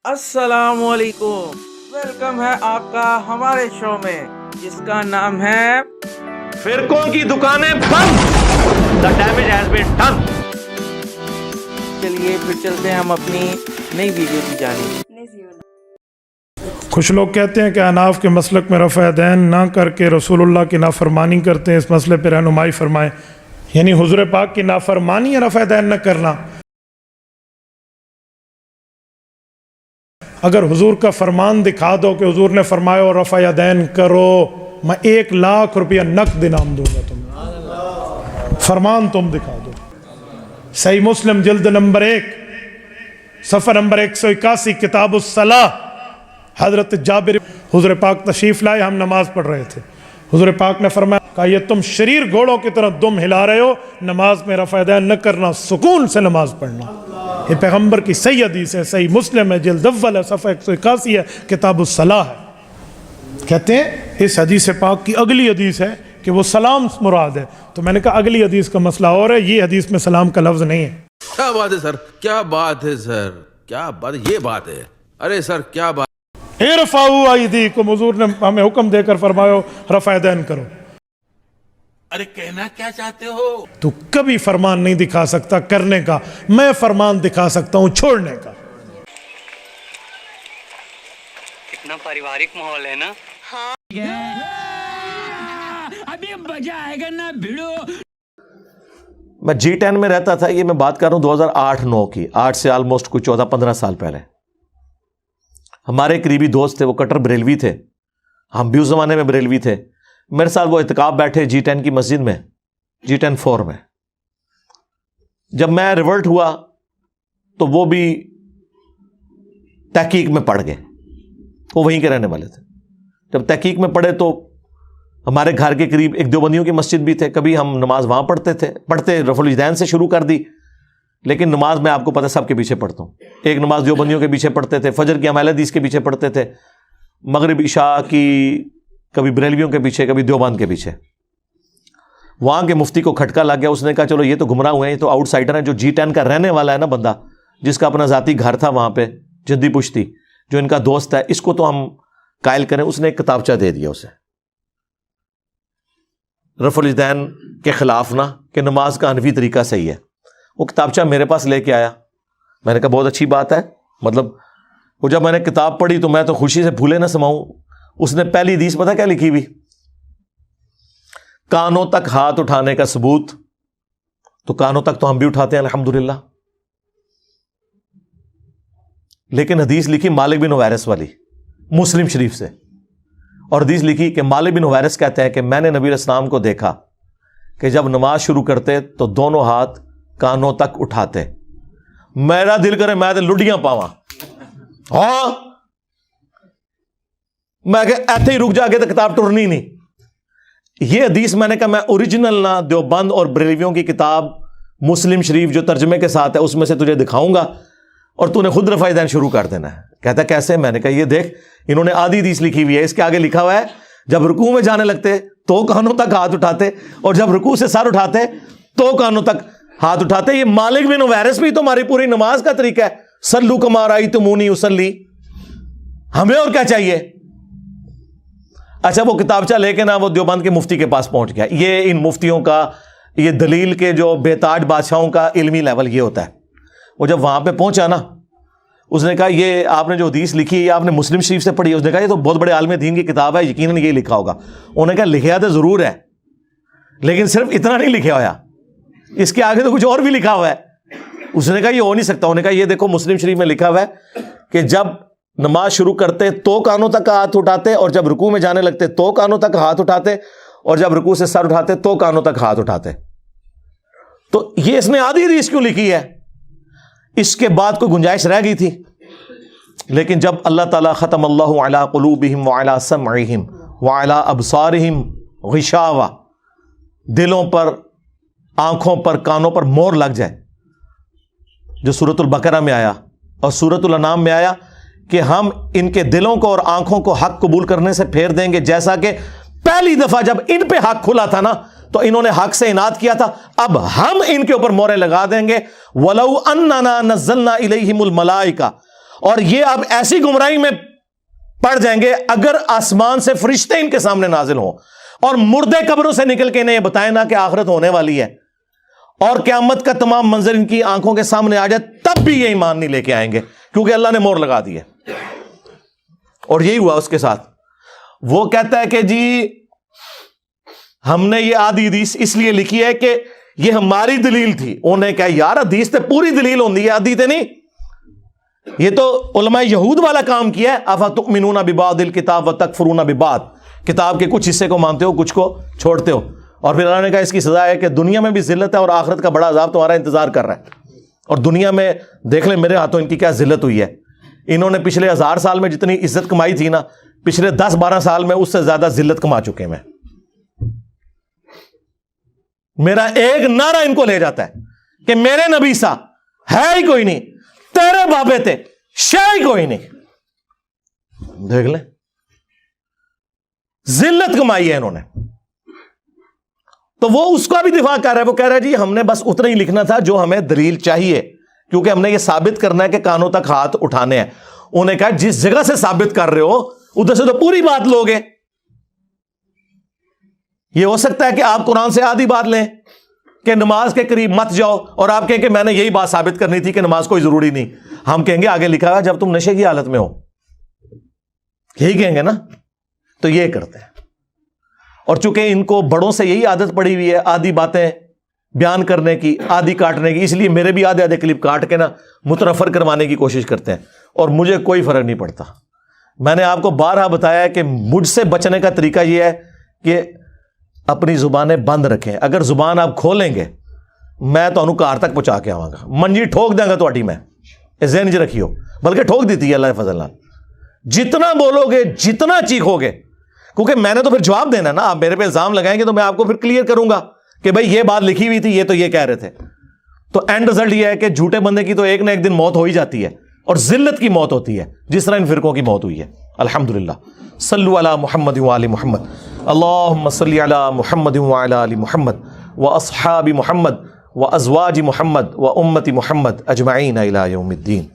السلام علیکم، ویلکم ہے آپ کا ہمارے شو میں جس کا نام ہے فرقوں کی دکانیں بند. The damage has been done. چلیے پھر چلتے ہیں ہم اپنی نئی ویڈیو کی جانب. کچھ لوگ کہتے ہیں کہ احناف کے مسلک میں رفع دین نہ کر کے رسول اللہ کی نافرمانی کرتے ہیں، اس مسئلے پہ رہنمائی فرمائیں. یعنی حضور پاک کی نافرمانی یا رفع دین نہ کرنا؟ اگر حضور کا فرمان دکھا دو کہ حضور نے فرمایا اور رفع دین کرو، میں 1,00,000 روپیہ نقد انعام دوں گا تمہیں. فرمان تم دکھا دو. صحیح مسلم جلد نمبر 1 صفحہ نمبر 181 کتاب الصلاۃ. حضرت جابر حضور پاک تشریف لائے، ہم نماز پڑھ رہے تھے. حضور پاک نے فرمایا کہ یہ تم شریر گھوڑوں کی طرح دم ہلا رہے ہو، نماز میں رفع دین نہ کرنا، سکون سے نماز پڑھنا. یہ پیغمبر کی صحیح حدیث ہے، صحیح مسلم ہے، جلد اول ہے، صفحہ 181 ہے، کتاب الصلاۃ ہے. کہتے ہیں اس حدیث پاک کی اگلی حدیث ہے کہ وہ سلام مراد ہے. تو میں نے کہا اگلی حدیث کا مسئلہ اور ہے، یہ حدیث میں سلام کا لفظ نہیں ہے. کیا بات ہے سر، کیا بات ہے سر، کیا بات ہے، یہ بات ہے. ارے سر کیا بات. ارفعوا ایدیکم، حضور نے ہمیں حکم دے کر فرمایا رفع دین کرو. ارے کہنا کیا چاہتے ہو؟ تو کبھی فرمان نہیں دکھا سکتا کرنے کا، میں فرمان دکھا سکتا ہوں چھوڑنے کا. کتنا پریوارک ماحول ہے نا. ابھی مزہ آئے گا نا بھیڑو. میں G10 میں رہتا تھا، یہ میں بات کر رہا ہوں 2008-9 کی، 8 سے آلموسٹ کوئی 14-15 سال پہلے. ہمارے قریبی دوست تھے، وہ کٹر بریلوی تھے، ہم بھی اس زمانے میں بریلوی تھے. میرے ساتھ وہ اعتکاف بیٹھے G10 کی مسجد میں، G10-4 میں. جب میں ریورٹ ہوا تو وہ بھی تحقیق میں پڑ گئے، وہ وہیں کے رہنے والے تھے. جب تحقیق میں پڑھے تو ہمارے گھر کے قریب ایک دیوبندیوں کی مسجد بھی تھے، کبھی ہم نماز وہاں پڑھتے رفع الیدین سے شروع کر دی. لیکن نماز میں آپ کو پتہ سب کے پیچھے پڑھتا ہوں. ایک نماز دیوبندیوں کے پیچھے پڑھتے تھے، فجر کی ہم اہل حدیث کے پیچھے پڑھتے تھے، مغرب عشاء کی کبھی بریلویوں کے پیچھے، کبھی دیوبند کے پیچھے. وہاں کے مفتی کو کھٹکا لگ گیا، اس نے کہا چلو یہ تو گمراہ ہوئے ہیں، یہ تو آؤٹ سائڈر ہیں. جو G10 کا رہنے والا ہے نا بندہ، جس کا اپنا ذاتی گھر تھا وہاں پہ جدی پشتی، جو ان کا دوست ہے، اس کو تو ہم قائل کریں. اس نے ایک کتابچہ دے دیا اسے، رفع الیدین کے خلاف نہ، کہ نماز کا حنفی طریقہ صحیح ہے. وہ کتابچہ میرے پاس لے کے آیا. میں نے کہا بہت اچھی بات ہے. مطلب وہ جب میں نے کتاب پڑھی تو میں تو خوشی سے پھولے نہ سماؤں. اس نے پہلی حدیث پتہ کیا لکھی ہوئی؟ کانوں تک ہاتھ اٹھانے کا ثبوت. تو کانوں تک تو ہم بھی اٹھاتے ہیں الحمدللہ. لیکن حدیث لکھی مالک بن حویرث والی، مسلم شریف سے. اور حدیث لکھی کہ مالک بن حویرث کہتے ہیں کہ میں نے نبی علیہ السلام کو دیکھا کہ جب نماز شروع کرتے تو دونوں ہاتھ کانوں تک اٹھاتے. میرا دل کرے میں لڈیاں پاواں. ہاں میں کہ ایتھے ہی رک جا کے تو کتاب ٹرنی نہیں. یہ حدیث میں نے کہا میں اوریجنل نہ دیوبند اور بریلویوں کی کتاب مسلم شریف جو ترجمے کے ساتھ ہے اس میں سے تجھے دکھاؤں گا اور تو نے خود رفع دین شروع کر دینا ہے. کہتا ہے کیسے؟ میں نے کہا یہ دیکھ، انہوں نے آدھی حدیث لکھی ہوئی ہے، اس کے آگے لکھا ہوا ہے جب رکوع میں جانے لگتے تو کانوں تک ہاتھ اٹھاتے، اور جب رکوع سے سر اٹھاتے تو کانوں تک ہاتھ اٹھاتے. یہ مالک بن حویرث بھی تمہاری پوری نماز کا طریقہ ہے. صلو کما رأیتمونی اصلی. ہمیں اور کیا چاہیے؟ اچھا وہ کتابچہ لے کے نا وہ دیوبند کے مفتی کے پاس پہنچ گیا. یہ ان مفتیوں کا، یہ دلیل کے جو بےتاج بادشاہوں کا علمی لیول یہ ہوتا ہے. وہ جب وہاں پہ پہنچا نا، اس نے کہا یہ آپ نے جو حدیث لکھی ہے آپ نے مسلم شریف سے پڑھی ہے؟ اس نے کہا یہ تو بہت بڑے عالم دین کی کتاب ہے، یقیناً یہ لکھا ہوگا. انہوں نے کہا لکھا تو ضرور ہے لیکن صرف اتنا نہیں لکھا ہوا، اس کے آگے تو کچھ اور بھی لکھا ہوا ہے. اس نے کہا یہ ہو نہیں سکتا. انہوں نے کہا یہ دیکھو مسلم شریف میں لکھا ہوا ہے کہ جب نماز شروع کرتے تو کانوں تک ہاتھ اٹھاتے، اور جب رکوع میں جانے لگتے تو کانوں تک ہاتھ اٹھاتے، اور جب رکوع سے سر اٹھاتے تو کانوں تک ہاتھ اٹھاتے. تو یہ اس نے آدھی حدیث کیوں لکھی ہے؟ اس کے بعد کوئی گنجائش رہ گئی تھی. لیکن جب اللہ تعالیٰ ختم اللہ علی قلوبہم وعلی سمعہم وعلی ابصارہم غشاوہ، دلوں پر، آنکھوں پر، کانوں پر مور لگ جائے، جو سورۃ البقرہ میں آیا اور سورۃ الانعام میں آیا کہ ہم ان کے دلوں کو اور آنکھوں کو حق قبول کرنے سے پھیر دیں گے. جیسا کہ پہلی دفعہ جب ان پہ حق کھلا تھا نا تو انہوں نے حق سے اناد کیا تھا، اب ہم ان کے اوپر مورے لگا دیں گے. وَلَوْ أَنَّنَا نَزَّلْنَا إِلَيْهِمُ الْمَلَائِكَةَ، اور یہ اب ایسی گمراہی میں پڑ جائیں گے اگر آسمان سے فرشتے ان کے سامنے نازل ہوں اور مردے قبروں سے نکل کے انہیں یہ بتائیں نا کہ آخرت ہونے والی ہے اور قیامت کا تمام منظر ان کی آنکھوں کے سامنے آ جائے, تب بھی یہ ایمان نہیں لے کے آئیں گے, کیونکہ اللہ نے مور لگا دی ہے. اور یہی ہوا اس کے ساتھ. وہ کہتا ہے کہ جی ہم نے یہ آدھی حدیث اس لیے لکھی ہے کہ یہ ہماری دلیل تھی. انہیں کہا یار حدیث تے پوری دلیل ہوندی ہے, آدھی تے نہیں. یہ تو علماء یہود والا کام کیا ہے. افتؤمنون ببعض الکتاب وتکفرون ببعض, کتاب کے کچھ حصے کو مانتے ہو کچھ کو چھوڑتے ہو. اور پھر اللہ نے کہا اس کی سزا ہے کہ دنیا میں بھی ذلت ہے اور آخرت کا بڑا عذاب تمہارا انتظار کر رہا ہے. اور دنیا میں دیکھ لیں میرے ہاتھوں ان کی کیا ذلت ہوئی ہے. انہوں نے پچھلے 1000 سال میں جتنی عزت کمائی تھی نا, پچھلے 10-12 سال میں اس سے زیادہ ذلت کما چکے ہیں. میرا ایک نعرہ ان کو لے جاتا ہے کہ میرے نبی سا ہے ہی کوئی نہیں, تیرے بابے تھے شے ہی کوئی نہیں. دیکھ لیں ذلت کمائی ہے انہوں نے. تو وہ اس کا بھی دفاع کر رہا ہے. وہ کہہ رہا ہے جی ہم نے بس اتنا ہی لکھنا تھا جو ہمیں دلیل چاہیے, کیونکہ ہم نے یہ ثابت کرنا ہے کہ کانوں تک ہاتھ اٹھانے ہیں. انہوں نے کہا جس جگہ سے ثابت کر رہے ہو ادھر سے تو پوری بات لوگے. یہ ہو سکتا ہے کہ آپ قرآن سے آدھی بات لیں کہ نماز کے قریب مت جاؤ, اور آپ کہیں کہ میں نے یہی بات ثابت کرنی تھی کہ نماز کوئی ضروری نہیں. ہم کہیں گے آگے لکھا ہے جب تم نشے کی حالت میں ہو, یہی کہیں گے نا. تو یہ کرتے ہیں. اور چونکہ ان کو بڑوں سے یہی عادت پڑی ہوئی ہے آدھی باتیں بیان کرنے کی, آدھی کاٹنے کی, اس لیے میرے بھی آدھے کلپ کاٹ کے نا متنفر کروانے کی کوشش کرتے ہیں, اور مجھے کوئی فرق نہیں پڑتا. میں نے آپ کو بارہا بتایا ہے کہ مجھ سے بچنے کا طریقہ یہ ہے کہ اپنی زبانیں بند رکھیں. اگر زبان آپ کھولیں گے میں تو کار تک پہنچا کے آواں گا, منجی ٹھوک دیں گا تو میں ذہن چ رکھیو, بلکہ ٹھوک دیتی ہے اللہ کے فضل. جتنا بولو گے جتنا چیخو گے, کیونکہ میں نے تو پھر جواب دینا نا. آپ میرے پہ الزام لگائیں گے تو میں آپ کو پھر کلیئر کروں گا کہ بھائی یہ بات لکھی ہوئی تھی, یہ تو یہ کہہ رہے تھے. تو اینڈ رزلٹ یہ ہے کہ جھوٹے بندے کی تو ایک نہ ایک دن موت ہو ہی جاتی ہے, اور ذلت کی موت ہوتی ہے جس طرح ان فرقوں کی موت ہوئی ہے. الحمدللہ. صلو علی محمد و آل محمد. اللہم صلی علی محمد و علی آل محمد و اصحاب محمد و ازواج محمد و امت محمد اجمعین الی یوم الدین.